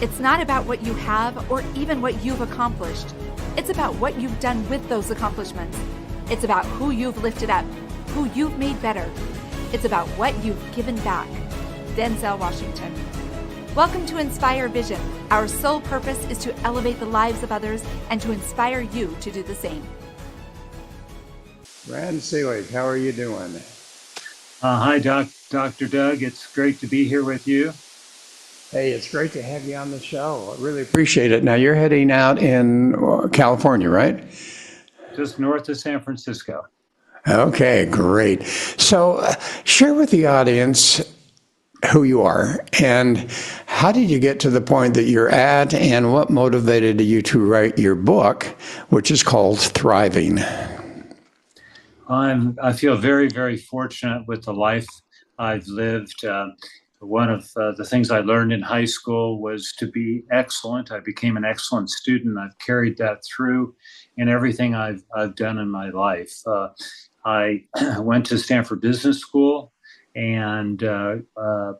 It's not about what you have or even what you've accomplished. It's about what you've done with those accomplishments. It's about who you've lifted up, who you've made better. It's about what you've given back. Denzel Washington. Welcome to Inspire Vision. Our sole purpose is to elevate the lives of others and to inspire you to do the same. Brad Selig, how are you doing? Hi, Dr. Doug. It's great to be here with you. Hey, it's great to have you on the show. I really appreciate it. Now, you're heading out in California, right? Just north of San Francisco. Okay, great. So, share with the audience who you are and how did you get to the point that you're at and what motivated you to write your book, which is called Thriving? I feel very, very fortunate with the life I've lived. One of the things I learned in high school was to be excellent. I became an excellent student. I've carried that through in everything I've done in my life. I went to Stanford Business School, and after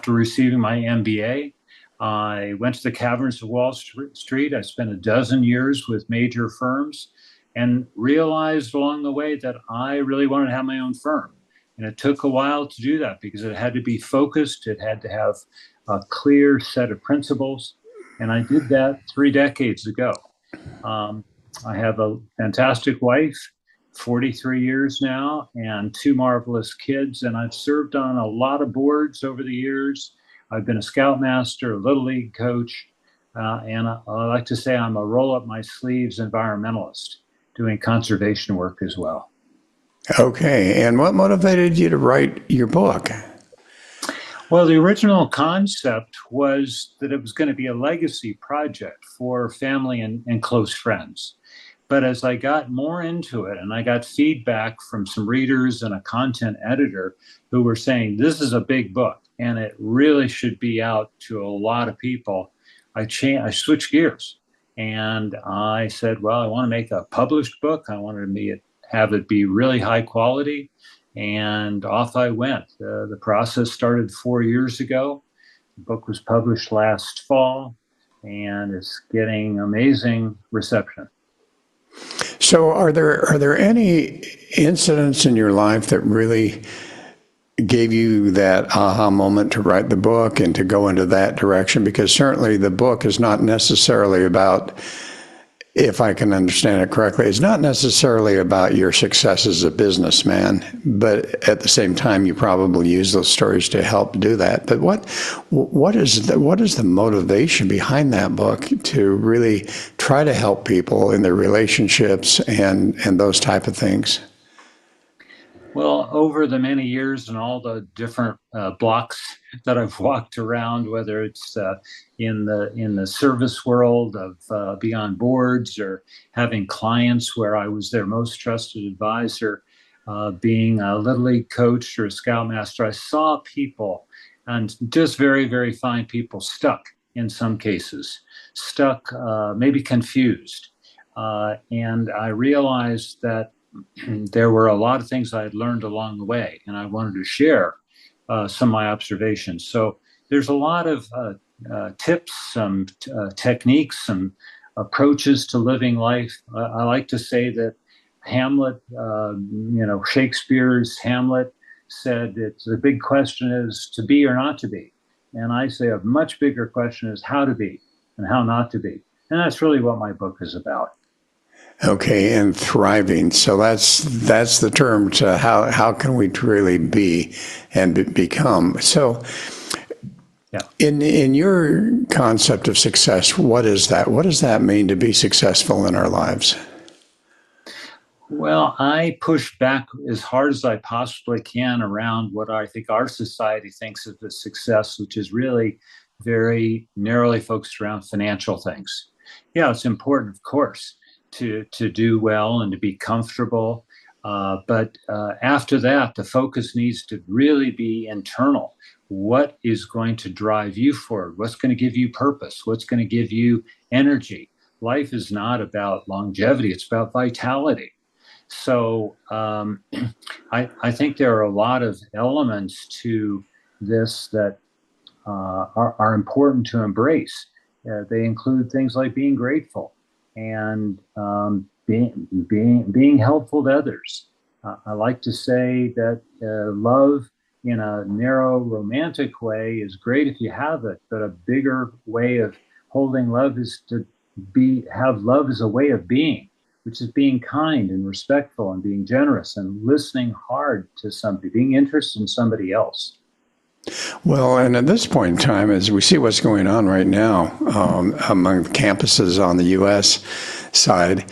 receiving my MBA, I went to the caverns of Wall Street. I spent a dozen years with major firms and realized along the way that I really wanted to have my own firm. And it took a while to do that because it had to be focused. It had to have a clear set of principles. And I did that 3 decades ago. I have a fantastic wife, 43 years now, and 2 marvelous kids. And I've served on a lot of boards over the years. I've been a Scoutmaster, a Little League coach, and I like to say I'm a roll up my sleeves environmentalist, doing conservation work as well. Okay, and what motivated you to write your book? Well, the original concept was that it was going to be a legacy project for family and close friends. But as I got more into it and I got feedback from some readers and a content editor who were saying, this is a big book and it really should be out to a lot of people, I switched gears. And I said, well, I want to make a published book. I wanted to have it be really high quality. And off I went. The process started 4 years ago. The book was published last fall, and it's getting amazing reception. So are there any incidents in your life that really gave you that aha moment to write the book and to go into that direction? Because certainly the book is not necessarily about, if I can understand it correctly, it's not necessarily about your success as a businessman, but at the same time, you probably use those stories to help do that. But what is the motivation behind that book to really try to help people in their relationships and those type of things? Well, over the many years and all the different blocks that I've walked around, whether it's in the service world of beyond boards or having clients where I was their most trusted advisor, being a Little League coach or a Scoutmaster, I saw people, and just very, very fine people, stuck in some cases, stuck, maybe confused. And I realized that there were a lot of things I had learned along the way, and I wanted to share some of my observations. So there's a lot of tips, some techniques, some approaches to living life. I like to say that Hamlet, Shakespeare's Hamlet said the big question is to be or not to be. And I say a much bigger question is how to be and how not to be. And that's really what my book is about. Okay, and thriving. So that's the term to how can we really be and become. So yeah. In your concept of success, what is that? What does that mean to be successful in our lives? Well, I push back as hard as I possibly can around what I think our society thinks of as success, which is really very narrowly focused around financial things. Yeah, it's important, of course, to do well and to be comfortable. But after that, the focus needs to really be internal. What is going to drive you forward? What's going to give you purpose? What's going to give you energy? Life is not about longevity. It's about vitality. So I think there are a lot of elements to this that are important to embrace. They include things like being grateful and being helpful to others. I like to say that love in a narrow romantic way is great if you have it, but a bigger way of holding love is to have love as a way of being, which is being kind and respectful and being generous and listening hard to somebody, being interested in somebody else. Well, and at this point in time, as we see what's going on right now among campuses on the U.S. side,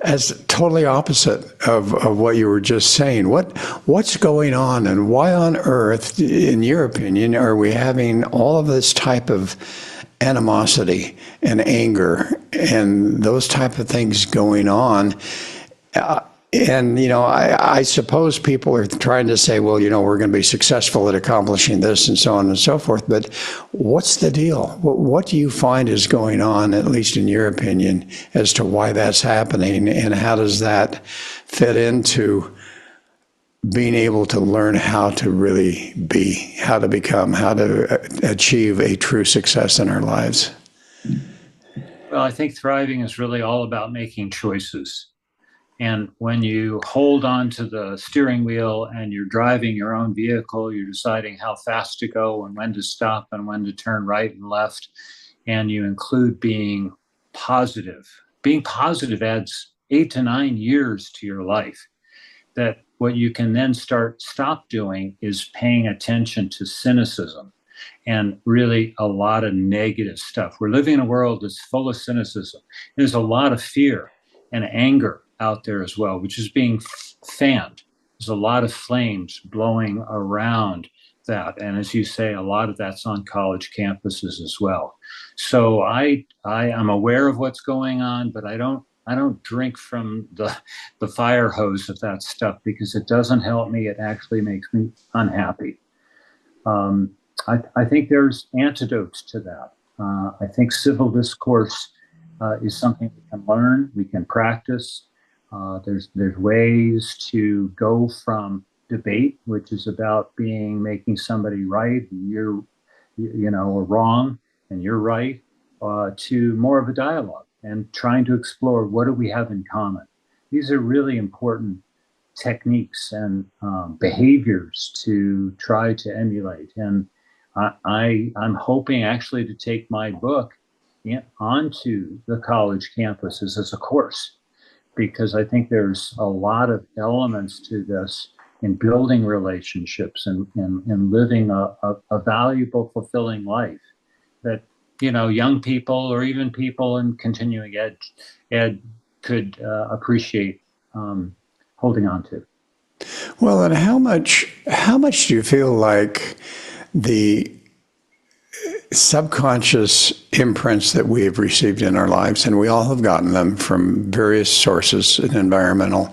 as totally opposite of what you were just saying. What's going on, and why on earth, in your opinion, are we having all of this type of animosity and anger and those type of things going on? And, I suppose people are trying to say, well, we're going to be successful at accomplishing this and so on and so forth. But what's the deal? What do you find is going on, at least in your opinion, as to why that's happening? And how does that fit into being able to learn how to really be, how to become, how to achieve a true success in our lives? Well, I think thriving is really all about making choices. And when you hold on to the steering wheel and you're driving your own vehicle, you're deciding how fast to go and when to stop and when to turn right and left. And you include being positive. Being positive adds 8 to 9 years to your life. That what you can then stop doing is paying attention to cynicism and really a lot of negative stuff. We're living in a world that's full of cynicism. There's a lot of fear and anger out there as well, which is being fanned. There's a lot of flames blowing around that. And as you say, a lot of that's on college campuses as well. So I am aware of what's going on, but I don't drink from the fire hose of that stuff because it doesn't help me. It actually makes me unhappy. I think there's antidotes to that. I think civil discourse is something we can learn, we can practice. There's ways to go from debate, which is about making somebody right, and or wrong, and you're right, to more of a dialogue and trying to explore what do we have in common. These are really important techniques and behaviors to try to emulate. And I'm hoping actually to take my book onto the college campuses as a course, because I think there's a lot of elements to this in building relationships and living a valuable, fulfilling life that, young people or even people in continuing ed could appreciate holding on to. Well, and how much do you feel like the subconscious imprints that we have received in our lives, and we all have gotten them from various sources and environmental,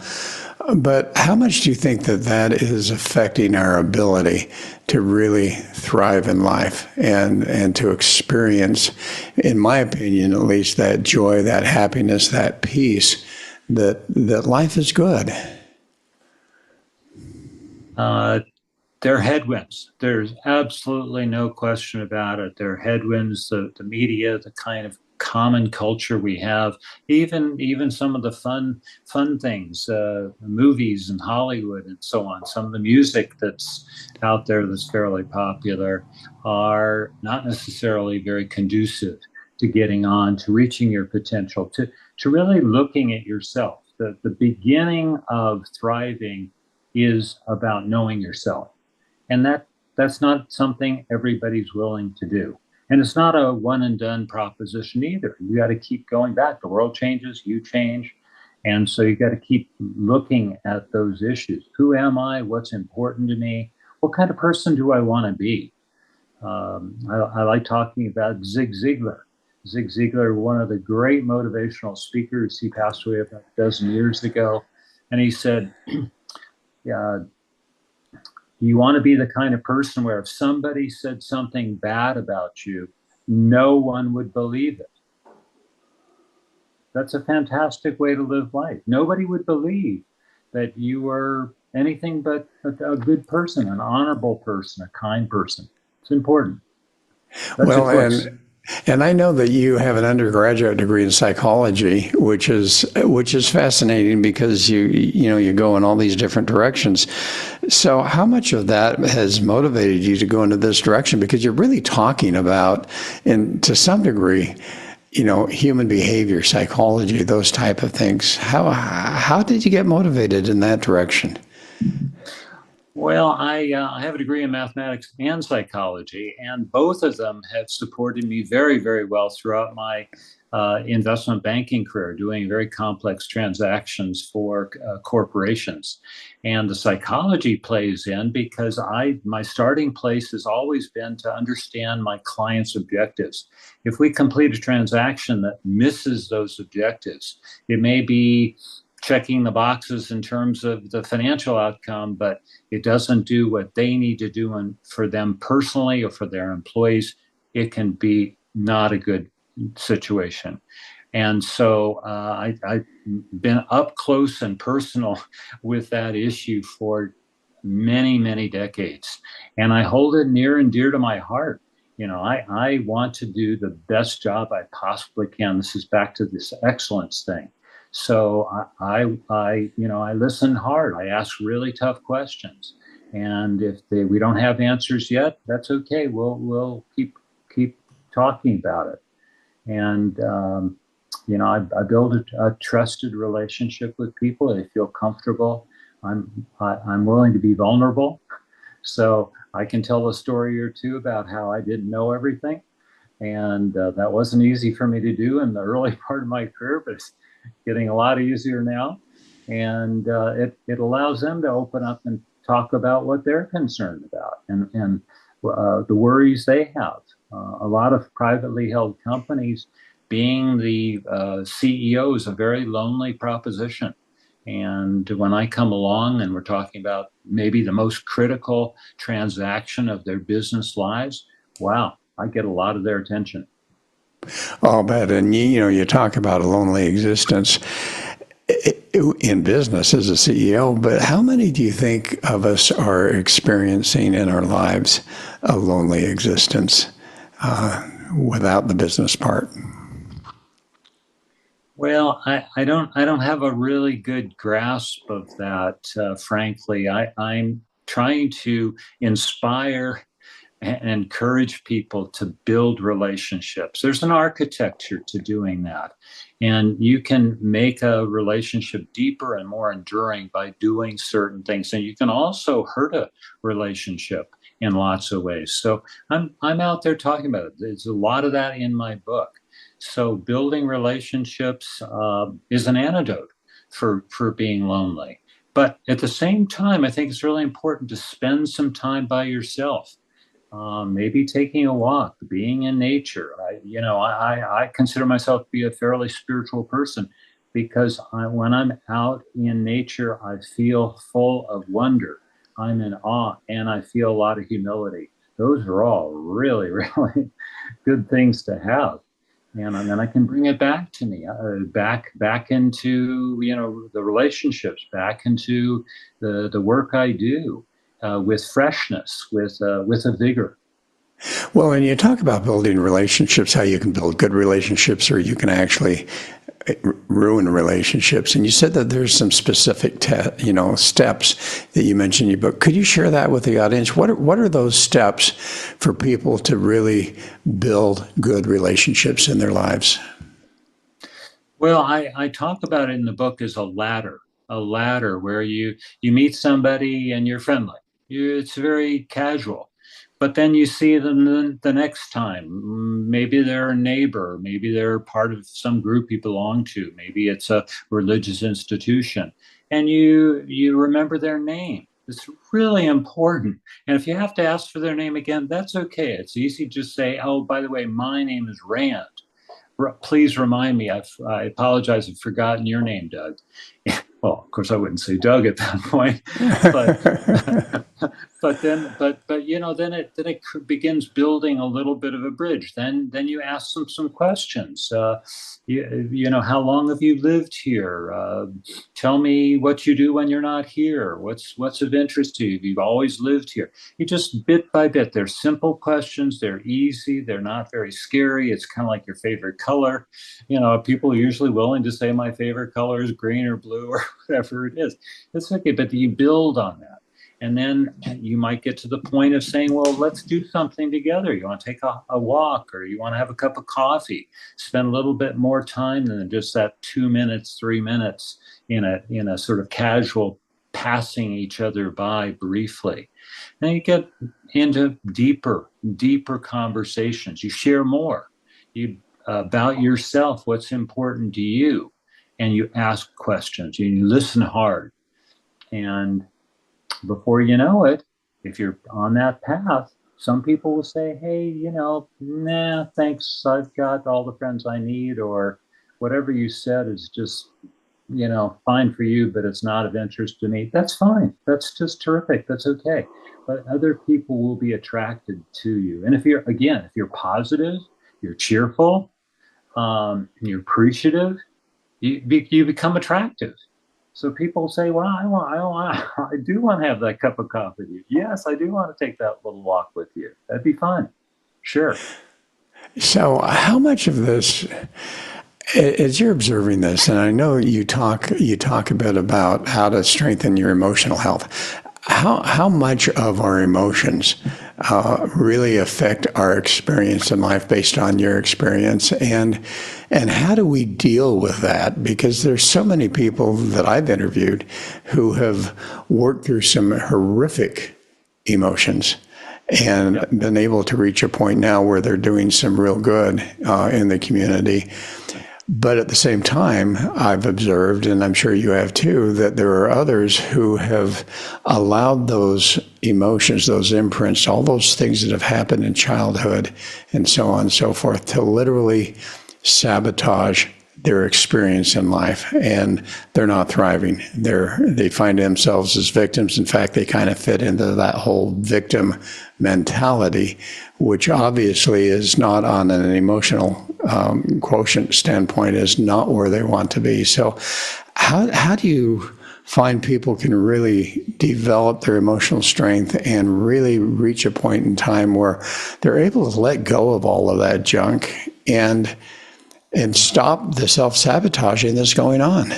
but how much do you think that is affecting our ability to really thrive in life and to experience, in my opinion at least, that joy, that happiness, that peace, that life is good? They're headwinds. There's absolutely no question about it. They're headwinds, the media, the kind of common culture we have, even some of the fun things, movies and Hollywood and so on. Some of the music that's out there that's fairly popular are not necessarily very conducive to getting on, to reaching your potential, to really looking at yourself. The beginning of thriving is about knowing yourself. And that's not something everybody's willing to do. And it's not a one and done proposition either. You got to keep going back. The world changes, you change. And so you got to keep looking at those issues. Who am I? What's important to me? What kind of person do I want to be? I like talking about Zig Ziglar. Zig Ziglar, one of the great motivational speakers, he passed away about a dozen years ago. And he said, yeah, you want to be the kind of person where if somebody said something bad about you, no one would believe it. That's a fantastic way to live life. Nobody would believe that you were anything but a good person, an honorable person, a kind person. It's important. That's a Well, choice. and I know that you have an undergraduate degree in psychology, which is fascinating because you go in all these different directions. So how much of that has motivated you to go into this direction? Because you're really talking about, and to some degree, human behavior, psychology, those type of things. How did you get motivated in that direction? Well, I have a degree in mathematics and psychology, and both of them have supported me very, very well throughout my investment banking career, doing very complex transactions for corporations. And the psychology plays in because my starting place has always been to understand my client's objectives. If we complete a transaction that misses those objectives, it may be checking the boxes in terms of the financial outcome, but it doesn't do what they need to do for them personally or for their employees, it can be not a good situation. And so I've been up close and personal with that issue for many, many decades. And I hold it near and dear to my heart. I want to do the best job I possibly can. This is back to this excellence thing. So I listen hard. I ask really tough questions, and if we don't have answers yet, that's okay. We'll keep talking about it. And I build a trusted relationship with people. They feel comfortable. I'm willing to be vulnerable, so I can tell a story or two about how I didn't know everything, and that wasn't easy for me to do in the early part of my career, but it's getting a lot easier now. And it allows them to open up and talk about what they're concerned about and the worries they have. A lot of privately held companies, being the CEO is a very lonely proposition. And when I come along and we're talking about maybe the most critical transaction of their business lives, wow, I get a lot of their attention. I'll bet. And you talk about a lonely existence in business as a CEO, but how many do you think of us are experiencing in our lives a lonely existence without the business part? Well, I don't have a really good grasp of that, frankly. I'm trying to inspire and encourage people to build relationships. There's an architecture to doing that. And you can make a relationship deeper and more enduring by doing certain things. And you can also hurt a relationship in lots of ways. So I'm out there talking about it. There's a lot of that in my book. So building relationships is an antidote for being lonely. But at the same time, I think it's really important to spend some time by yourself, maybe taking a walk, being in nature. I consider myself to be a fairly spiritual person because when I'm out in nature, I feel full of wonder. I'm in awe and I feel a lot of humility. Those are all really, really good things to have. And then I can bring it back to me, back into the relationships, back into the work I do, with freshness, with a vigor. Well, and you talk about building relationships, how you can build good relationships or you can actually ruin relationships. And you said that there's some specific, steps that you mentioned in your book. Could you share that with the audience? What are those steps for people to really build good relationships in their lives? Well, I talk about it in the book as a ladder where you meet somebody and you're friendly. It's very casual. But then you see them the next time. Maybe they're a neighbor. Maybe they're part of some group you belong to. Maybe it's a religious institution. And you remember their name. It's really important. And if you have to ask for their name again, that's okay. It's easy to just say, oh, by the way, my name is Rand. Please remind me. I apologize. I've forgotten your name, Doug. Well, of course, I wouldn't say Doug at that point, but but then it begins building a little bit of a bridge. Then you ask them some questions. How long have you lived here? Tell me what you do when you're not here. What's of interest to you? You've always lived here. You just bit by bit. They're simple questions. They're easy. They're not very scary. It's kind of like your favorite color. People are usually willing to say my favorite color is green or blue or whatever it is. It's okay, but you build on that. And then you might get to the point of saying, well, let's do something together. You want to take a walk, or you want to have a cup of coffee, spend a little bit more time than just that 2 minutes, 3 minutes in a sort of casual passing each other by briefly. And you get into deeper conversations. You share more about yourself, what's important to you, and you ask questions. You listen hard. And before you know it, if you're on that path, some people will say, hey, nah, thanks, I've got all the friends I need, or whatever you said is just, fine for you, but it's not of interest to me. That's fine. That's just terrific. That's okay. But other people will be attracted to you. And if you're positive, you're cheerful, you're appreciative, you become attractive. So people say, well, I do want to have that cup of coffee with you. Yes, I do want to take that little walk with you. That'd be fun. Sure. So, how much of this, as you're observing this, and I know you talk a bit about how to strengthen your emotional health. How much of our emotions really affect our experience in life based on your experience, and how do we deal with that? Because there's so many people that I've interviewed who have worked through some horrific emotions and been able to reach a point now where they're doing some real good in the community. But at the same time, I've observed, and I'm sure you have too, that there are others who have allowed those emotions, those imprints, all those things that have happened in childhood and so on and so forth, to literally sabotage their experience in life, and they're not thriving. They find themselves as victims. In fact, they kind of fit into that whole victim mentality, which obviously is not, on an emotional quotient standpoint, is not where they want to be. So how do you find people can really develop their emotional strength and really reach a point in time where they're able to let go of all of that junk and stop the self-sabotaging that's going on?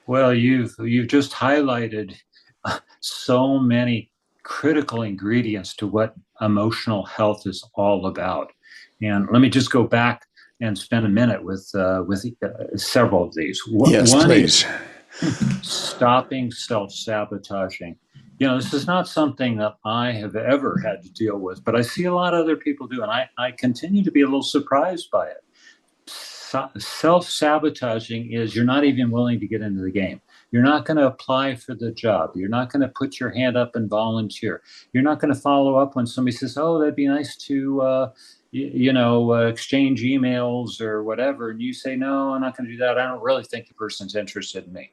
Well, you've just highlighted so many critical ingredients to what emotional health is all about. And let me just go back and spend a minute with several of these. Yes, One please. is stopping self-sabotaging. This is not something that I have ever had to deal with, but I see a lot of other people do, and I continue to be a little surprised by it. Self-sabotaging is you're not even willing to get into the game. You're not going to apply for the job. You're not going to put your hand up and volunteer. You're not going to follow up when somebody says, oh, that'd be nice to exchange emails or whatever, and you say, no, I'm not going to do that. I don't really think the person's interested in me.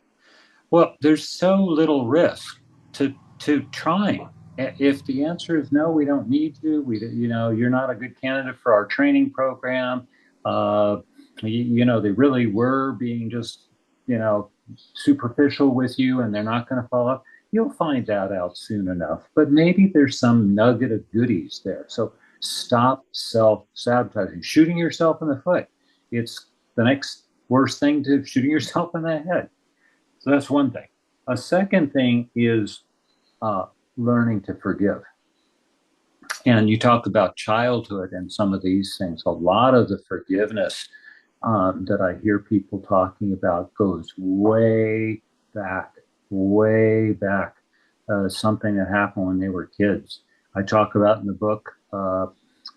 Well, there's so little risk to trying. If the answer is no, we don't need to. You're not a good candidate for our training program. They really were being just, superficial with you, and they're not going to follow up. You'll find that out soon enough. But maybe there's some nugget of goodies there. So stop self-sabotaging. Shooting yourself in the foot. It's the next worst thing to shooting yourself in the head. So that's one thing. A second thing is learning to forgive. And you talk about childhood and some of these things. A lot of the forgiveness that I hear people talking about goes way back, something that happened when they were kids. I talk about in the book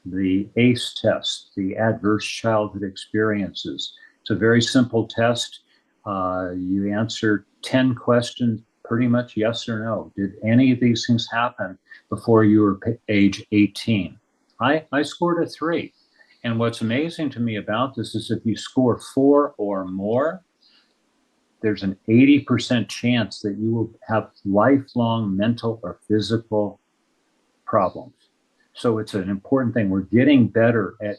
the ACE test, the Adverse Childhood Experiences. It's a very simple test. You answer 10 questions, pretty much yes or no. Did any of these things happen before you were age 18? I scored a 3. And what's amazing to me about this is if you score 4 or more, there's an 80% chance that you will have lifelong mental or physical problems. So it's an important thing. We're getting better at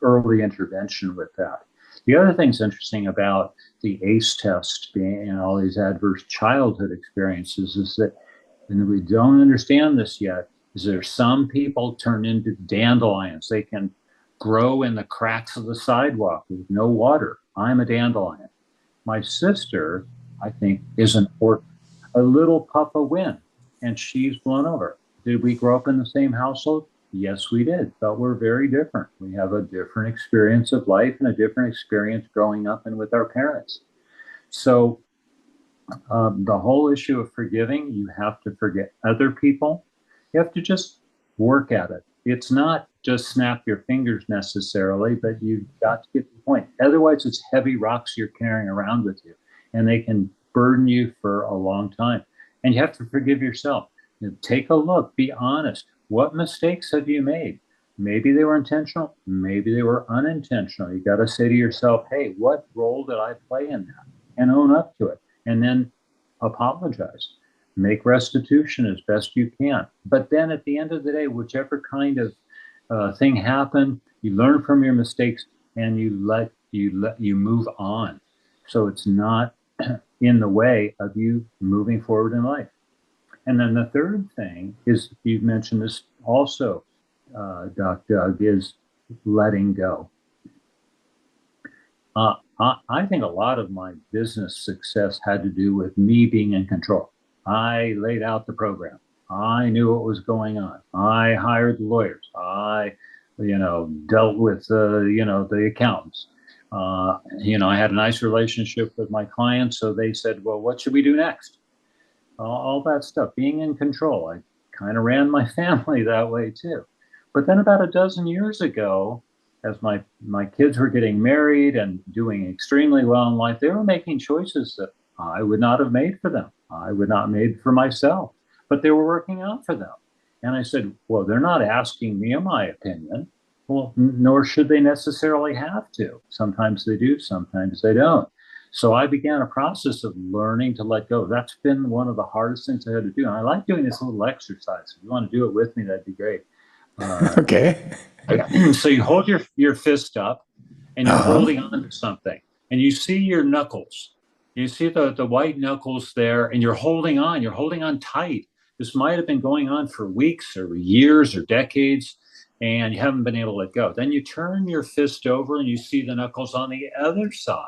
early intervention with that. The other thing's interesting about the ACE test being and all these adverse childhood experiences is that, and we don't understand this yet, is there some people turn into dandelions. They can grow in the cracks of the sidewalk with no water. I'm a dandelion. My sister, I think, is an orchid, a little puff of wind, and she's blown over. Did we grow up in the same household? Yes, we did, but we're very different. We have a different experience of life and a different experience growing up and with our parents. So the whole issue of forgiving, you have to forget other people. You have to just work at it. It's not just snap your fingers necessarily, but you've got to get the point. Otherwise, it's heavy rocks you're carrying around with you, and they can burden you for a long time. And you have to forgive yourself. You know, take a look, be honest. What mistakes have you made? Maybe they were intentional, maybe they were unintentional. You got to say to yourself, hey, what role did I play in that? And own up to it. And then apologize. Make restitution as best you can. But then at the end of the day, whichever kind of thing happened, you learn from your mistakes and you move on. So it's not in the way of you moving forward in life. And then the third thing is, you've mentioned this also, Doc Doug, is letting go. I think a lot of my business success had to do with me being in control. I laid out the program. I knew what was going on. I hired the lawyers. I, dealt with, the accountants. I had a nice relationship with my clients. So they said, well, what should we do next? All that stuff, being in control. I kind of ran my family that way too. But then about a dozen years ago, as my kids were getting married and doing extremely well in life, they were making choices that I would not have made for them. I would not have made for myself, but they were working out for them. And I said, well, they're not asking me my opinion. Well, nor should they necessarily have to. Sometimes they do, sometimes they don't. So I began a process of learning to let go. That's been one of the hardest things I had to do. And I like doing this little exercise. If you want to do it with me, that'd be great. Okay. So you hold your fist up and you're holding on to something. And you see your knuckles. You see the white knuckles there, and you're holding on tight. This might have been going on for weeks or years or decades, and you haven't been able to let go. Then you turn your fist over and you see the knuckles on the other side.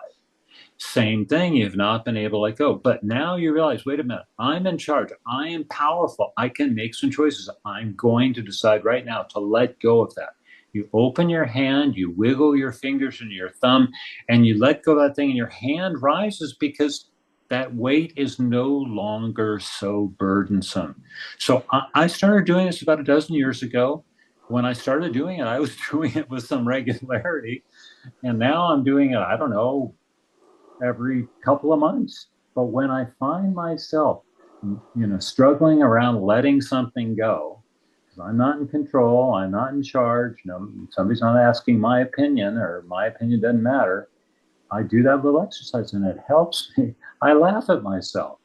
Same thing, you've not been able to let go. But now you realize, wait a minute, I'm in charge. I am powerful. I can make some choices. I'm going to decide right now to let go of that. You open your hand, you wiggle your fingers and your thumb, and you let go of that thing, and your hand rises because that weight is no longer so burdensome. So I started doing this about a dozen years ago. When I started doing it, I was doing it with some regularity. And now I'm doing it, I don't know, every couple of months. But when I find myself, struggling around letting something go, because I'm not in control, I'm not in charge, somebody's not asking my opinion, or my opinion doesn't matter, I do that little exercise and it helps me. I laugh at myself.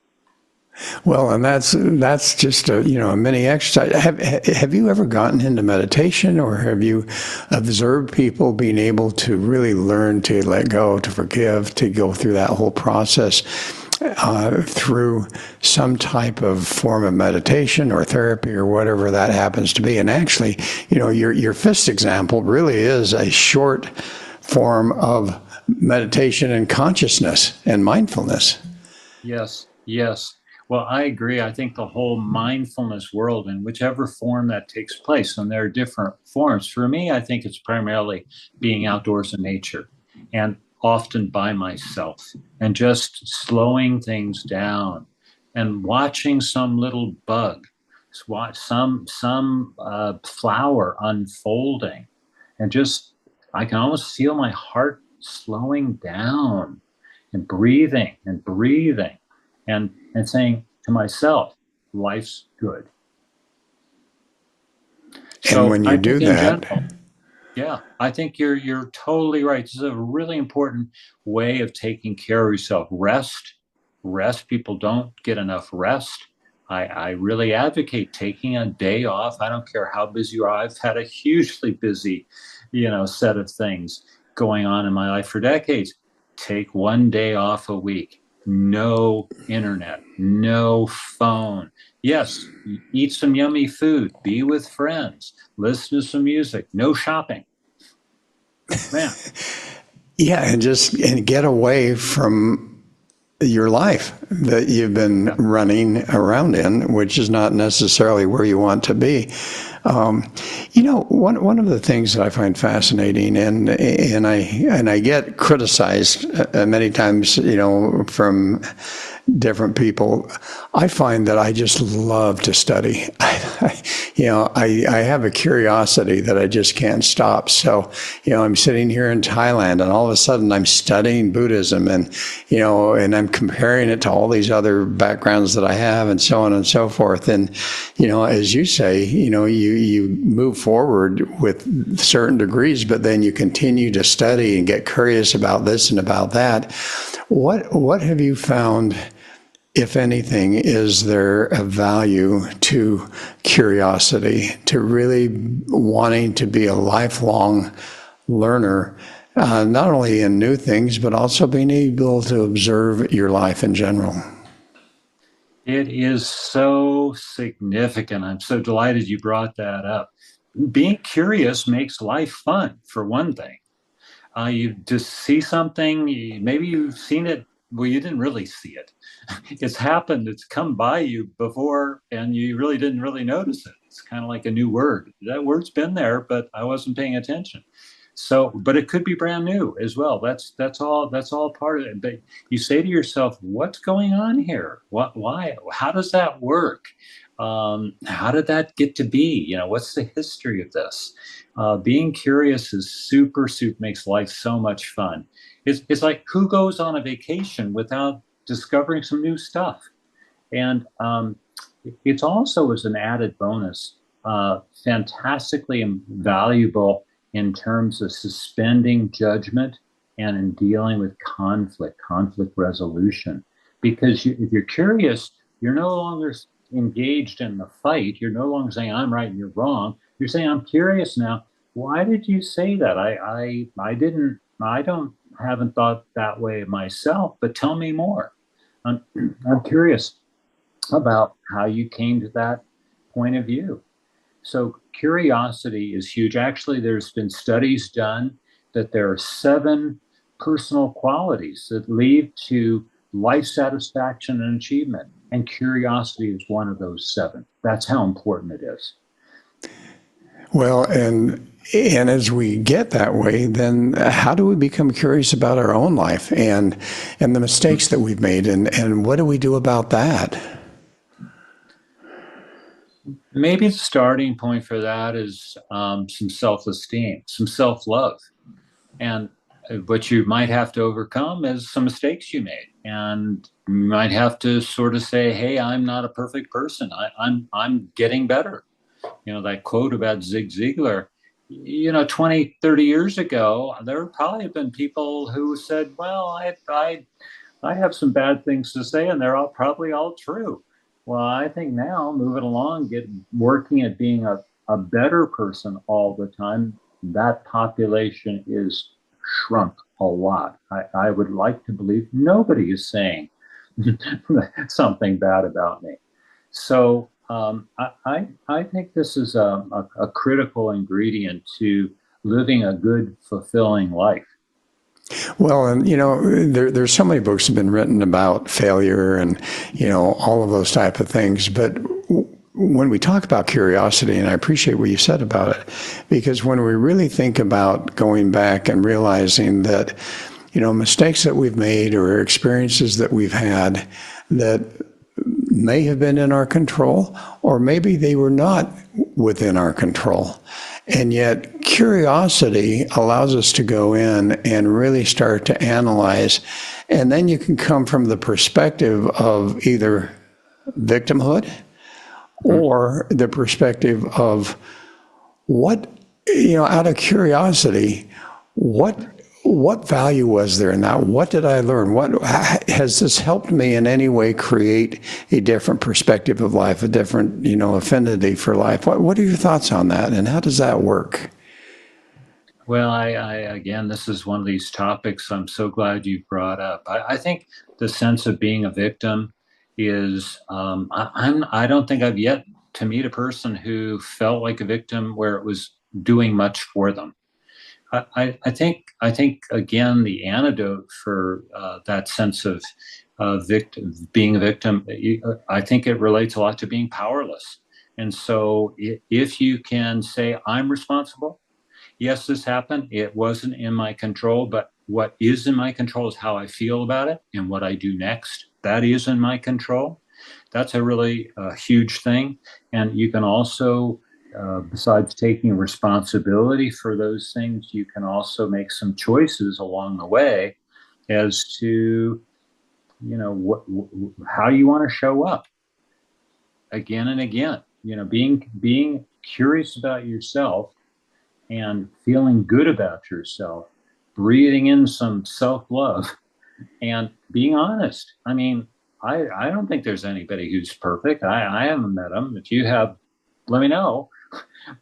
Well, and that's just a mini exercise. Have you ever gotten into meditation, or have you observed people being able to really learn to let go, to forgive, to go through that whole process through some type of form of meditation or therapy or whatever that happens to be? And actually, your fist example really is a short form of meditation and consciousness and mindfulness. Yes. Well, I agree. I think the whole mindfulness world, in whichever form that takes place, and there are different forms. For me, I think it's primarily being outdoors in nature, and often by myself, and just slowing things down and watching some little bug, watch some flower unfolding, and just I can almost feel my heart slowing down, and breathing and saying to myself, life's good. So and when you do that, yeah, I think you're totally right. This is a really important way of taking care of yourself. Rest rest. People don't get enough rest. I really advocate taking a day off. I don't care how busy you are. I've had a hugely busy, set of things going on in my life for decades. Take one day off a week. No internet, no phone. Yes, eat some yummy food, be with friends, listen to some music, no shopping. Man. Yeah, and get away from your life that you've been running around in, which is not necessarily where you want to be. One of the things that I find fascinating, and I get criticized many times, from different people. I find that I just love to study. I have a curiosity that I just can't stop. So, I'm sitting here in Thailand, and all of a sudden I'm studying Buddhism, and I'm comparing it to all these other backgrounds that I have, and so on and so forth. And, as you say, you move forward with certain degrees, but then you continue to study and get curious about this and about that. What have you found, if anything, is there a value to curiosity, to really wanting to be a lifelong learner, not only in new things, but also being able to observe your life in general? It is so significant. I'm so delighted you brought that up. Being curious makes life fun, for one thing. You just see something, maybe you've seen it, well, you didn't really see it. It's happened, it's come by you before, and you really didn't really notice it. It's kind of like a new word. That word's been there, but I wasn't paying attention. So, but it could be brand new as well. That's all part of it. But you say to yourself, what's going on here? Why? How does that work? How did that get to be? What's the history of this? Being curious is makes life so much fun. It's like, who goes on a vacation without discovering some new stuff? And it's also, as an added bonus, fantastically valuable in terms of suspending judgment and in dealing with conflict resolution. Because if you're curious, you're no longer engaged in the fight. You're no longer saying, I'm right and you're wrong. You're saying, I'm curious now. Why did you say that? Haven't thought that way myself, but tell me more. I'm curious about how you came to that point of view. So curiosity is huge. Actually, there's been studies done that there are 7 personal qualities that lead to life satisfaction and achievement. And curiosity is one of those 7. That's how important it is. Well, and as we get that way, then how do we become curious about our own life and the mistakes that we've made, and what do we do about that? Maybe the starting point for that is some self-esteem, some self-love. And what you might have to overcome is some mistakes you made. And you might have to sort of say, hey, I'm not a perfect person. I'm getting better. That quote about Zig Ziglar, 20, 30 years ago, there would probably have been people who said, well, I have some bad things to say, and they're probably all true. Well, I think now, moving along, working at being a better person all the time, that population is shrunk a lot. I would like to believe nobody is saying something bad about me. So I think this is a critical ingredient to living a good, fulfilling life. Well, and there's so many books have been written about failure and all of those type of things. But when we talk about curiosity, and I appreciate what you said about it, because when we really think about going back and realizing that mistakes that we've made or experiences that we've had that may have been in our control, or maybe they were not within our control. And yet curiosity allows us to go in and really start to analyze. And then you can come from the perspective of either victimhood or the perspective of what, out of curiosity, what what value was there in that? What did I learn? What has this helped me in any way create a different perspective of life, a different, affinity for life? What are your thoughts on that, and how does that work? Well, I again, this is one of these topics I'm so glad you brought up. I think the sense of being a victim is, I don't think I've yet to meet a person who felt like a victim where it was doing much for them. I think again, the antidote for that sense of being a victim, I think it relates a lot to being powerless. And so, if you can say, "I'm responsible. Yes, this happened. It wasn't in my control, but what is in my control is how I feel about it and what I do next. That is in my control." That's a really huge thing. And you can also, besides taking responsibility for those things, you can also make some choices along the way as to, how you want to show up again and again. Being curious about yourself and feeling good about yourself, breathing in some self love, and being honest. I mean, I don't think there's anybody who's perfect. I haven't met them. If you have, let me know.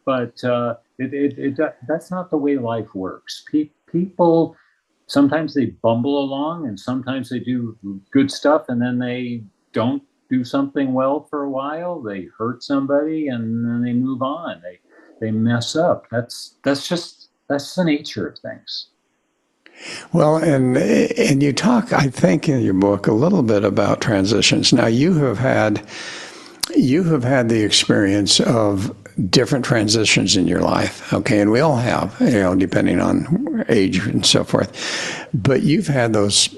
But that's not the way life works. People sometimes they bumble along, and sometimes they do good stuff, and then they don't do something well for a while. They hurt somebody, and then they move on. They mess up. That's the nature of things. Well, and you talk, I think, in your book a little bit about transitions. Now, you have had the experience of different transitions in your life, okay, and we all have, depending on age and so forth. But you've had those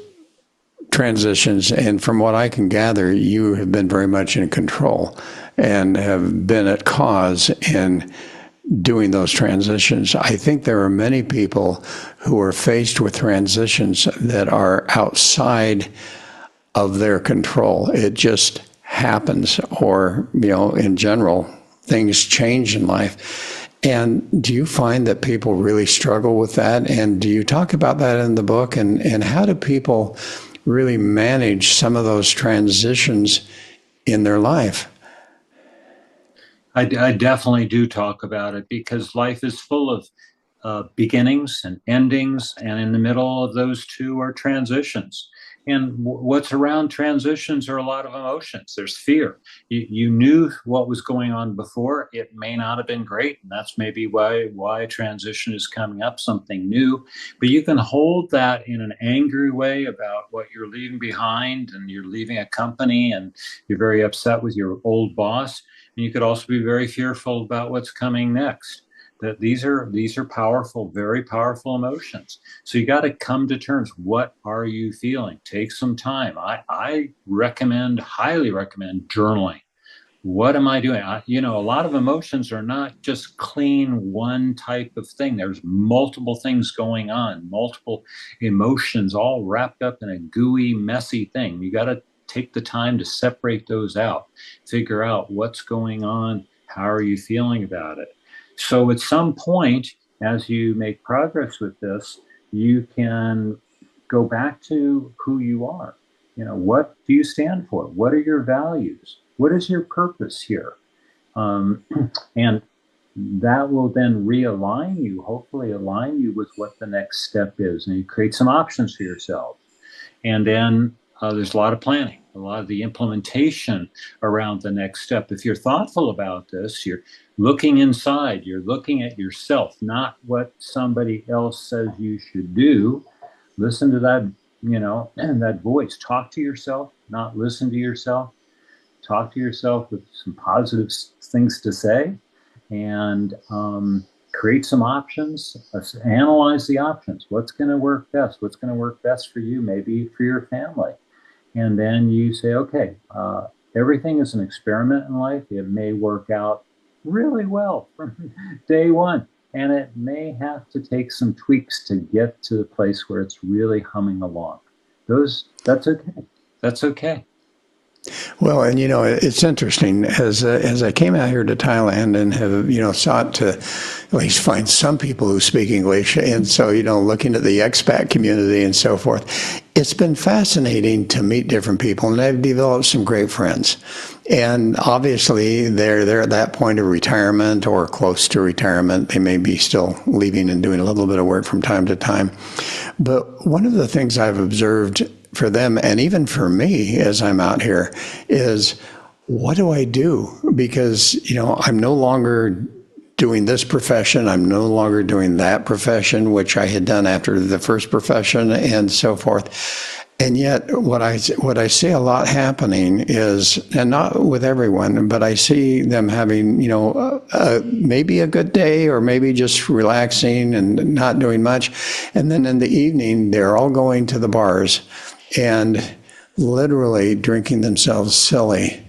transitions, and from what I can gather, you have been very much in control and have been at cause in doing those transitions. I think there are many people who are faced with transitions that are outside of their control. It just happens, or, in general, things change in life. And do you find that people really struggle with that? And do you talk about that in the book? And how do people really manage some of those transitions in their life? I definitely do talk about it because life is full of beginnings and endings, and in the middle of those two are transitions. And what's around transitions are a lot of emotions. There's fear. You knew what was going on before. It may not have been great, and that's maybe why a transition is coming up, something new. But you can hold that in an angry way about what you're leaving behind, and you're leaving a company, and you're very upset with your old boss. And you could also be very fearful about what's coming next. That these are powerful, very powerful emotions. So you got to come to terms. What are you feeling? Take some time. I highly recommend journaling. What am I doing? A lot of emotions are not just clean one type of thing. There's multiple things going on, multiple emotions all wrapped up in a gooey, messy thing. You got to take the time to separate those out, figure out what's going on. How are you feeling about it? So at some point, as you make progress with this, you can go back to who you are. What do you stand for? What are your values? What is your purpose here? And that will then realign you, hopefully align you with what the next step is. And you create some options for yourself. And then there's a lot of planning, a lot of the implementation around the next step. If you're thoughtful about this, you're looking inside, you're looking at yourself, not what somebody else says you should do. Listen to that, and that voice. Talk to yourself, not listen to yourself. Talk to yourself with some positive things to say, and create some options. Analyze the options. What's going to work best? What's going to work best for you, maybe for your family? And then you say, okay, everything is an experiment in life. It may work out really well from day one, and it may have to take some tweaks to get to the place where it's really humming along. That's okay. That's okay. Well, and it's interesting as I came out here to Thailand and have sought to least find some people who speak English. And so, looking at the expat community and so forth, it's been fascinating to meet different people, and I've developed some great friends. And obviously, they're at that point of retirement or close to retirement. They may be still leaving and doing a little bit of work from time to time. But one of the things I've observed for them, and even for me as I'm out here, is what do I do? Because, I'm no longer doing this profession. I'm no longer doing that profession, which I had done after the first profession and so forth. And yet what I see a lot happening is, and not with everyone, but I see them having, maybe a good day or maybe just relaxing and not doing much. And then in the evening, they're all going to the bars and literally drinking themselves silly.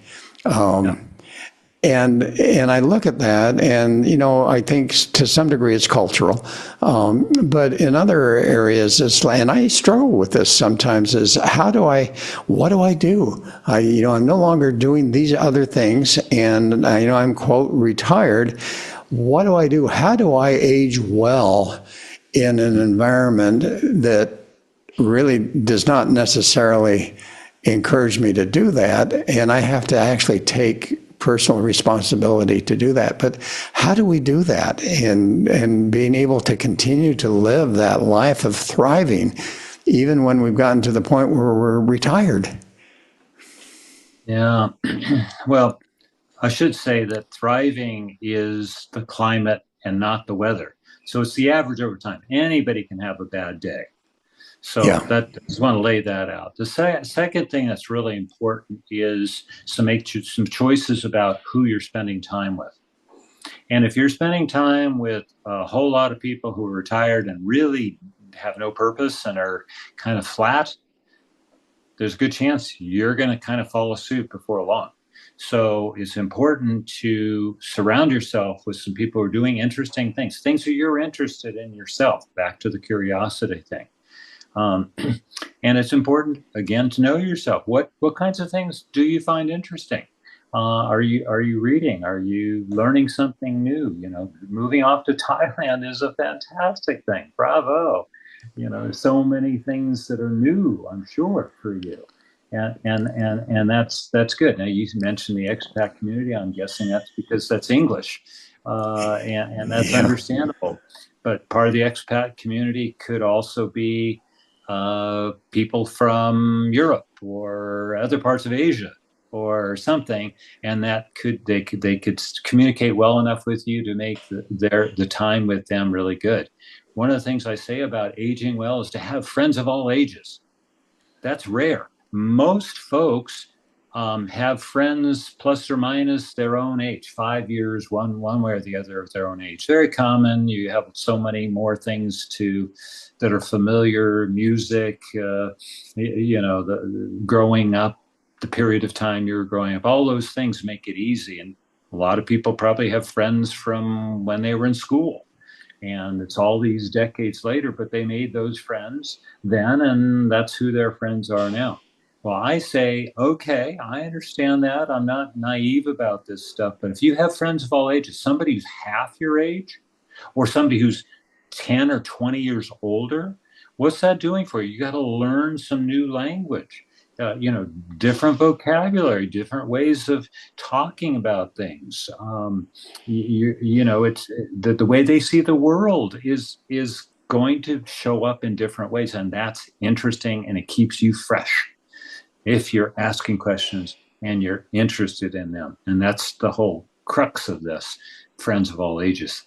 And I look at that, and I think to some degree it's cultural, but in other areas, and I struggle with this sometimes. Is what do I do? I'm no longer doing these other things, and I'm quote retired. What do I do? How do I age well in an environment that really does not necessarily encourage me to do that, and I have to actually take personal responsibility to do that? But how do we do that and being able to continue to live that life of thriving even when we've gotten to the point where we're retired? Yeah. Well, I should say that thriving is the climate and not the weather. So it's the average over time. Anybody can have a bad day. So I just want to lay that out. The second thing that's really important is to make some choices about who you're spending time with. And if you're spending time with a whole lot of people who are retired and really have no purpose and are kind of flat, there's a good chance you're going to kind of follow suit before long. So it's important to surround yourself with some people who are doing interesting things that you're interested in yourself, back to the curiosity thing. And it's important, again, to know yourself. What kinds of things do you find interesting? Are you reading? Are you learning something new? Moving off to Thailand is a fantastic thing. Bravo. There's so many things that are new, I'm sure, for you. And that's good. Now, you mentioned the expat community. I'm guessing that's because that's English, and that's understandable. But part of the expat community could also be people from Europe or other parts of Asia or something, and that they could communicate well enough with you to make the time with them really good. One of the things I say about aging well is to have friends of all ages. That's rare. Most folks have friends plus or minus their own age, 5 years, one way or the other of their own age. Very common. You have so many more things that are familiar, music, the growing up, the period of time you're growing up. All those things make it easy. And a lot of people probably have friends from when they were in school. And it's all these decades later, but they made those friends then, and that's who their friends are now. Well, I say, okay, I understand that. I'm not naive about this stuff. But if you have friends of all ages, somebody who's half your age or somebody who's 10 or 20 years older, what's that doing for you? You got to learn some new language, different vocabulary, different ways of talking about things. It's the way they see the world is going to show up in different ways. And that's interesting. And it keeps you fresh if you're asking questions and you're interested in them. And that's the whole crux of this, friends of all ages.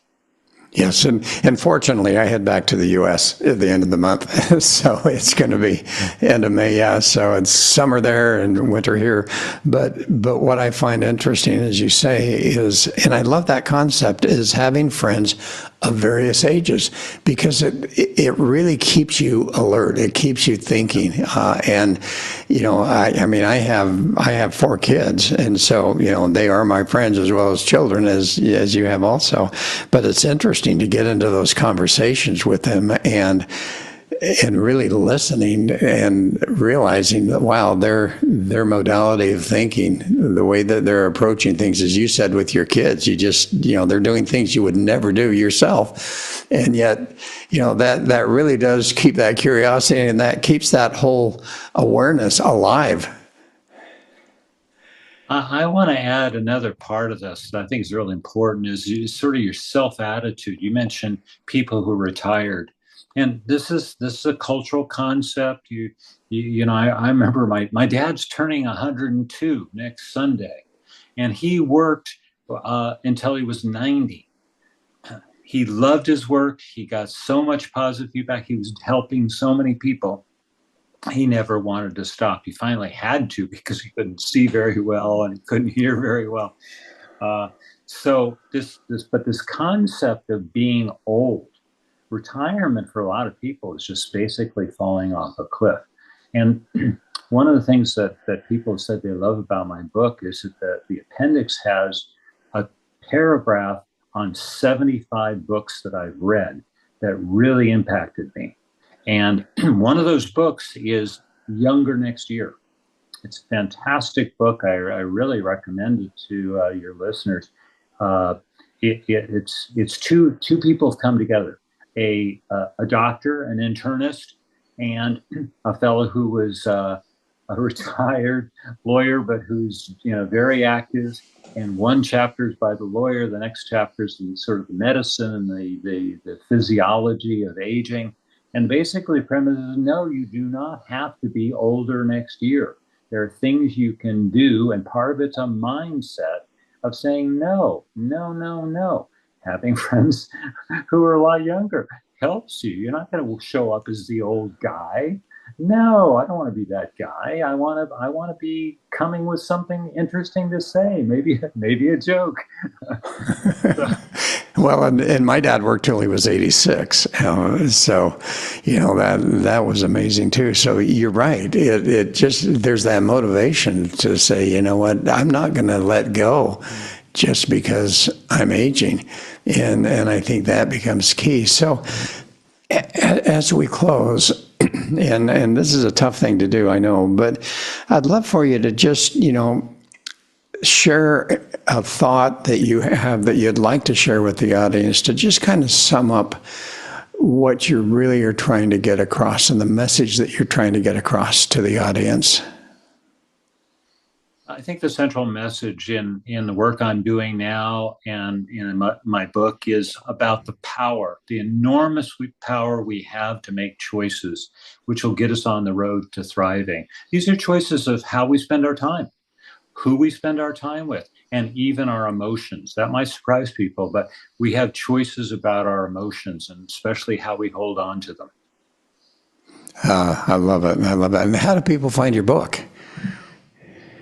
Yes, and fortunately, I head back to the U.S. at the end of the month, so it's going to be end of May. Yeah, so it's summer there and winter here. But what I find interesting, as you say, is, and I love that concept, is having friends of various ages, because it really keeps you alert. It keeps you thinking. And I have 4 kids, and so they are my friends as well as children, as you have also. But it's interesting to get into those conversations with them, and and really listening and realizing that, wow, their modality of thinking, the way that they're approaching things, as you said with your kids, they're doing things you would never do yourself. And yet, that really does keep that curiosity, and that keeps that whole awareness alive. I want to add another part of this that I think is really important is sort of your self-attitude. You mentioned people who retired, and this is a cultural concept. I remember my dad's turning 102 next Sunday, and he worked until he was 90. He loved his work. He got so much positive feedback. He was helping so many people. He never wanted to stop. He finally had to because he couldn't see very well and he couldn't hear very well. So this concept of being old, retirement for a lot of people is just basically falling off a cliff. And one of the things that people have said they love about my book is that the appendix has a paragraph on 75 books that I've read that really impacted me. And one of those books is Younger Next Year. It's a fantastic book. I really recommend it to your listeners. It's two people have come together, a doctor, an internist, and a fellow who was a retired lawyer, but who's very active. And one chapter is by the lawyer, the next chapter is sort of the medicine and the physiology of aging. And basically the premise is, no, you do not have to be older next year. There are things you can do, and part of it's a mindset of saying no. Having friends who are a lot younger helps you. You're not going to show up as the old guy. No, I don't want to be that guy. I want to be coming with something interesting to say, maybe a joke. Well, and my dad worked till he was 86, so that was amazing too. So you're right. It just, there's that motivation to say, you know what, I'm not going to let go just because I'm aging, and I think that becomes key. So as we close. And this is a tough thing to do, I know, but I'd love for you to just, share a thought that you have that you'd like to share with the audience to just kind of sum up what you really are trying to get across and the message that you're trying to get across to the audience. I think the central message in the work I'm doing now and in my book is about the power, the enormous power we have to make choices, which will get us on the road to thriving. These are choices of how we spend our time, who we spend our time with, and even our emotions. That might surprise people, but we have choices about our emotions and especially how we hold on to them. I love it. And how do people find your book?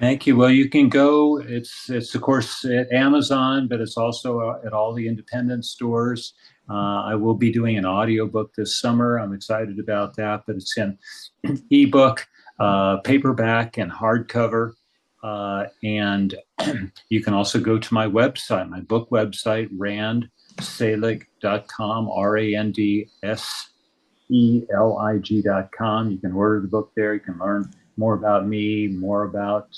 Thank you. Well, you can go. It's of course at Amazon, but it's also at all the independent stores. I will be doing an audiobook this summer. I'm excited about that, but it's in ebook, paperback, and hardcover. And you can also go to my website, my book website, randselig.com, randselig.com. You can order the book there. You can learn more about me, more about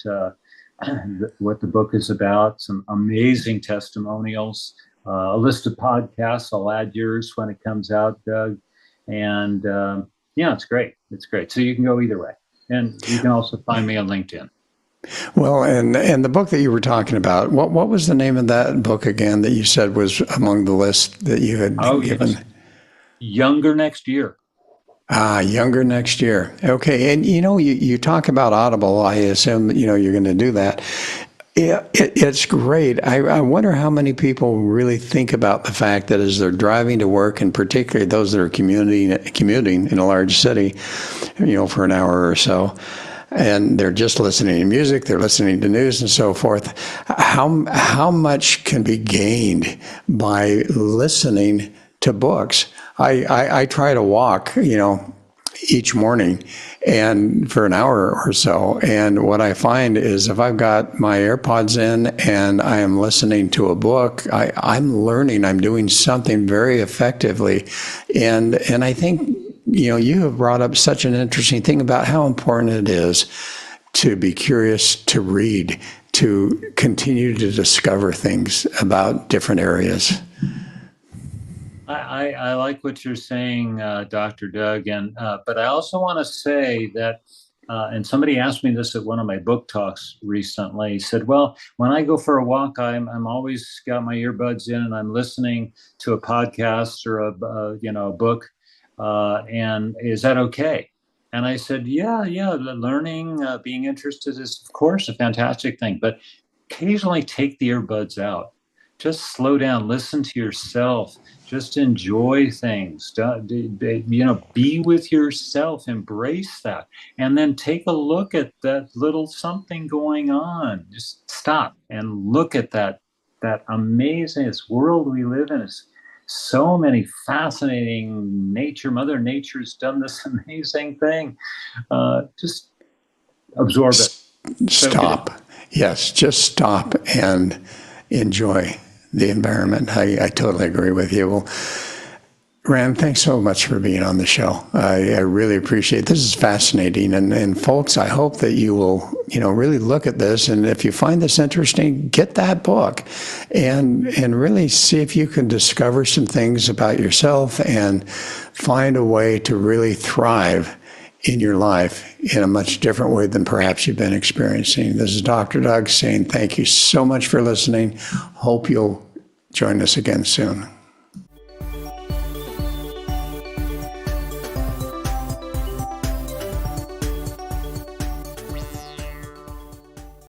what the book is about, some amazing testimonials, a list of podcasts. I'll add yours when it comes out, Doug. And it's great. It's great. So you can go either way. And you can also find me on LinkedIn. Well, and the book that you were talking about, what was the name of that book again that you said was among the list that you had given? Yes. Younger Next Year. Younger Next Year. Okay. And, you talk about Audible. I assume, you're going to do that. It's great. I wonder how many people really think about the fact that as they're driving to work, and particularly those that are commuting in a large city, for an hour or so, and they're just listening to music, they're listening to news and so forth, how much can be gained by listening to books. I try to walk, each morning and for an hour or so. And what I find is if I've got my AirPods in and I am listening to a book, I'm learning, I'm doing something very effectively. And I think, you have brought up such an interesting thing about how important it is to be curious, to read, to continue to discover things about different areas. I like what you're saying, Dr. Doug, and but I also want to say that, and somebody asked me this at one of my book talks recently. He said, "Well, when I go for a walk, I'm always got my earbuds in and I'm listening to a podcast or a book, and is that okay?" And I said, "Yeah, learning, being interested is of course a fantastic thing, but occasionally take the earbuds out." Just slow down, listen to yourself, just enjoy things. Be with yourself, embrace that, and then take a look at that little something going on. Just stop and look at that amazing world we live in. It's so many fascinating nature. Mother Nature's done this amazing thing. Just absorb it. Stop. Yes, just stop and enjoy the environment. I totally agree with you. Well, Rand, thanks so much for being on the show. I really appreciate it. This is fascinating. And folks, I hope that you will, really look at this. And if you find this interesting, get that book and really see if you can discover some things about yourself and find a way to really thrive in your life in a much different way than perhaps you've been experiencing. This is Dr. Doug saying thank you so much for listening. Hope you'll join us again soon.